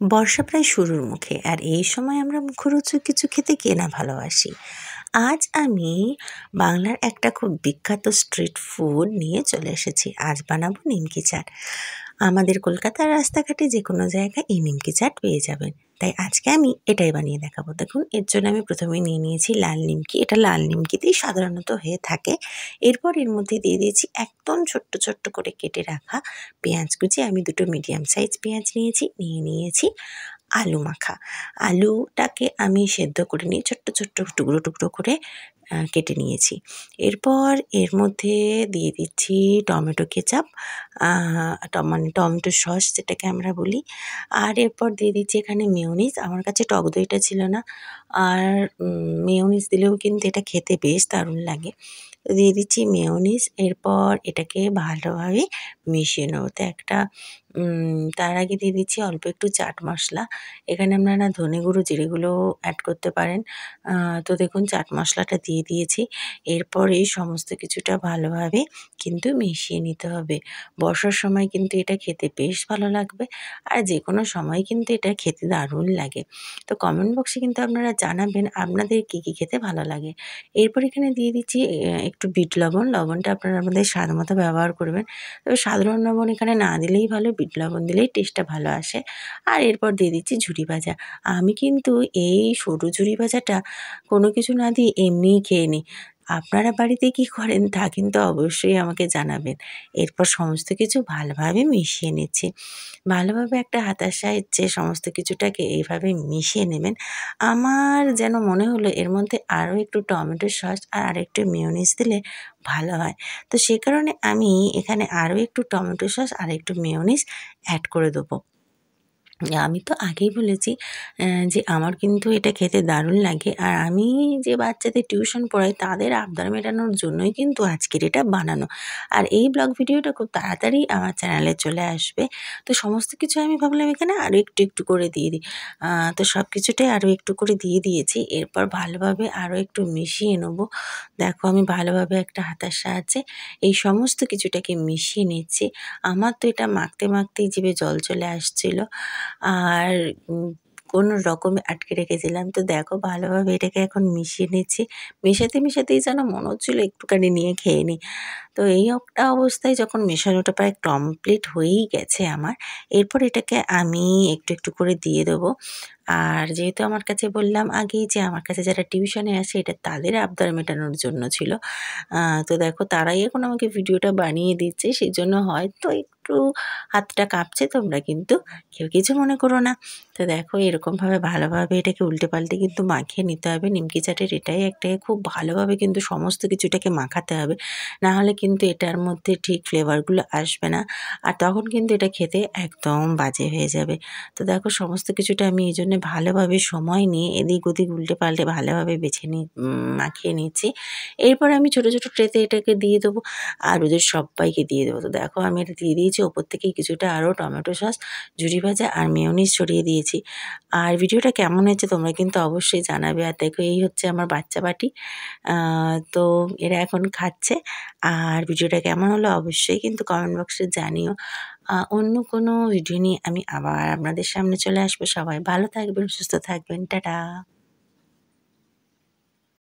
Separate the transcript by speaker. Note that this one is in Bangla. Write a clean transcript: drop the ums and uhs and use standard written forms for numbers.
Speaker 1: বর্ষা প্রায় শুরুর মুখে, আর এই সময় আমরা মুখরোচক কিছু খেতে কে না ভালোবাসি। আজ আমি বাংলার একটা খুব বিখ্যাত স্ট্রিট ফুড নিয়ে চলে এসেছি। আজ বানাবো নিমকি চাট। আমাদের কলকাতার রাস্তাঘাটে যে কোনো জায়গায় এই নিমকি চাট পেয়ে যাবেন। তাই আজকে আমি এটাই বানিয়ে দেখাবো। দেখুন, এর জন্য আমি প্রথমে নিয়ে নিয়েছি লাল নিমকি। এটা লাল নিমকিতেই সাধারণত হয়ে থাকে। এরপর এর মধ্যে দিয়ে দিয়েছি একদম ছোট্ট ছোট্ট করে কেটে রাখা পেঁয়াজ কুচি। আমি দুটো মিডিয়াম সাইজ পেঁয়াজ নিয়েছি আলু মাখা। আলুটাকে আমি সেদ্ধ করে নিয়ে ছোট্ট ছোট্ট টুকরো টুকরো করে কেটে নিয়েছি। এরপর এর মধ্যে দিয়ে দিচ্ছি টমেটো কেচাপ, মানে টমেটো সস যেটাকে আমরা বলি। আর এরপর দিয়ে দিচ্ছি এখানে মেয়োনিজ। আমার কাছে টক দইটা ছিল না, আর মেয়োনিজ দিলেও কিন্তু এটা খেতে বেশ দারুণ লাগে। তো দিয়ে দিচ্ছি মেয়োনিজ। এরপর এটাকে ভালোভাবে মিশিয়ে নেব। তো তার আগে দিয়ে দিচ্ছি অল্প একটু চাট মশলা। এখানে আপনারা ধনে গুঁড়ো, জিরে গুঁড়ো অ্যাড করতে পারেন। তো দেখুন, চাট মশলাটা দিয়ে দিয়েছি। এরপর এই সমস্ত কিছুটা ভালোভাবে কিন্তু মিশিয়ে নিতে হবে। বর্ষার সময় কিন্তু এটা খেতে বেশ ভালো লাগবে, আর যে কোনো সময় কিন্তু এটা খেতে দারুণ লাগে। তো কমেন্ট বক্সে কিন্তু আপনারা জানাবেন আপনাদের কী কী খেতে ভালো লাগে। এরপর এখানে দিয়ে দিচ্ছি একটু বিট লবণ। লবণটা আপনারা আপনাদের স্বাদ মতো ব্যবহার করবেন। তবে সাধারণ লবণ এখানে না দিলেই ভালো, বিট লবণ দিলেই টেস্টটা ভালো আসে। আর এরপর দিয়ে দিচ্ছি ঝুরি ভাজা। আমি কিন্তু এই সরু ঝুরি ভাজাটা কোনো কিছু না দিয়ে এমনিই খেয়ে নিই। আপনারা বাড়িতে কী করেন তা কিন্তু অবশ্যই আমাকে জানাবেন। এরপর সমস্ত কিছু ভালোভাবে মিশিয়ে নিচ্ছি। ভালোভাবে একটা হাতার সাহায্যে সমস্ত কিছুটাকে এইভাবে মিশিয়ে নেবেন। আমার যেন মনে হলো এর মধ্যে আরও একটু টমেটো সস আর আরেকটু মেয়োনিজ দিলে ভালো হয়। তো সে কারণে আমি এখানে আরও একটু টমেটো সস আর একটু মেয়োনিজ অ্যাড করে দেবো। আমি তো আগেই বলেছি যে আমার কিন্তু এটা খেতে দারুণ লাগে, আর আমি যে বাচ্চাদের টিউশন পড়াই তাদের আবদার মেটানোর জন্যই কিন্তু আজকের এটা বানানো। আর এই ব্লগ ভিডিওটা খুব তাড়াতাড়ি আমার চ্যানেলে চলে আসবে। তো সমস্ত কিছু আমি ভাবলাম এখানে আরও একটু একটু করে দিয়ে দিই। তো সব কিছুটাই আরও একটু করে দিয়ে দিয়েছি। এরপর ভালোভাবে আরও একটু মিশিয়ে নেবো। দেখো, আমি ভালোভাবে একটা হাতার সাহায্যে এই সমস্ত কিছুটাকে মিশিয়ে নিচ্ছি। আমার তো এটা মাখতে মাখতেই জিভে জল চলে আসছিল, আর কোনো রকমে আটকে রেখেছিলাম। তো দেখো, ভালোভাবে এটাকে এখন মিশিয়ে নিচ্ছি। মেশাতেই যেন মনে হচ্ছিলো একটুখানি নিয়ে খেয়ে নিই। তো এই একটা অবস্থায় যখন মেশানোটা প্রায় কমপ্লিট হয়েই গেছে আমার, এরপর এটাকে আমি একটু একটু করে দিয়ে দেবো। আর যেহেতু আমার কাছে বললাম আগেই যে আমার কাছে যারা টিউশনে আসে এটা তাদের আবদার মেটানোর জন্য ছিল। তো দেখো, তারাই এখন আমাকে ভিডিওটা বানিয়ে দিচ্ছে, সেজন্য হয়তো একটু হাতটা কাঁপছে। তোমরা কিন্তু কেউ কিছু মনে করো না। তো দেখো, এরকমভাবে ভালোভাবে এটাকে উল্টে পাল্টে কিন্তু মাখিয়ে নিতে হবে। নিমকি চাটের এটাই একটা, খুব ভালোভাবে কিন্তু সমস্ত কিছুটাকে মাখাতে হবে। না হলে কিন্তু এটার মধ্যে ঠিক ফ্লেভারগুলো আসবে না, আর তখন কিন্তু এটা খেতে একদম বাজে হয়ে যাবে। তো দেখো, সমস্ত কিছুটা আমি এই জন্যে ভালোভাবে সময় নিয়ে এদিক ওদিক উল্টে পাল্টে ভালোভাবে মাখিয়ে নিচ্ছি। এরপর আমি ছোটো ছোটো ট্রেতে এটাকে দিয়ে দেবো, আর ওদের সব্বাইকে দিয়ে দেবো। তো দেখো, আমি এটা দিয়ে দিয়েছি। ওপর থেকে কিছুটা আরও টমেটো সস, ঝুরি ভাজা আর মেয়োনিজ ছড়িয়ে দিয়েছি। আর ভিডিওটা কেমন হয়েছে তোমরা কিন্তু অবশ্যই জানাবে। আর দেখো, এই হচ্ছে আমার বাচ্চা পার্টি। তো এরা এখন খাচ্ছে। আর ভিডিওটা কেমন হলো অবশ্যই কিন্তু কমেন্ট বক্সে জানিও। অন্য কোনো ভিডিও নিয়ে আমি আবার আপনাদের সামনে চলে আসবো। সবাই ভালো থাকবেন, সুস্থ থাকবেন। টাটা।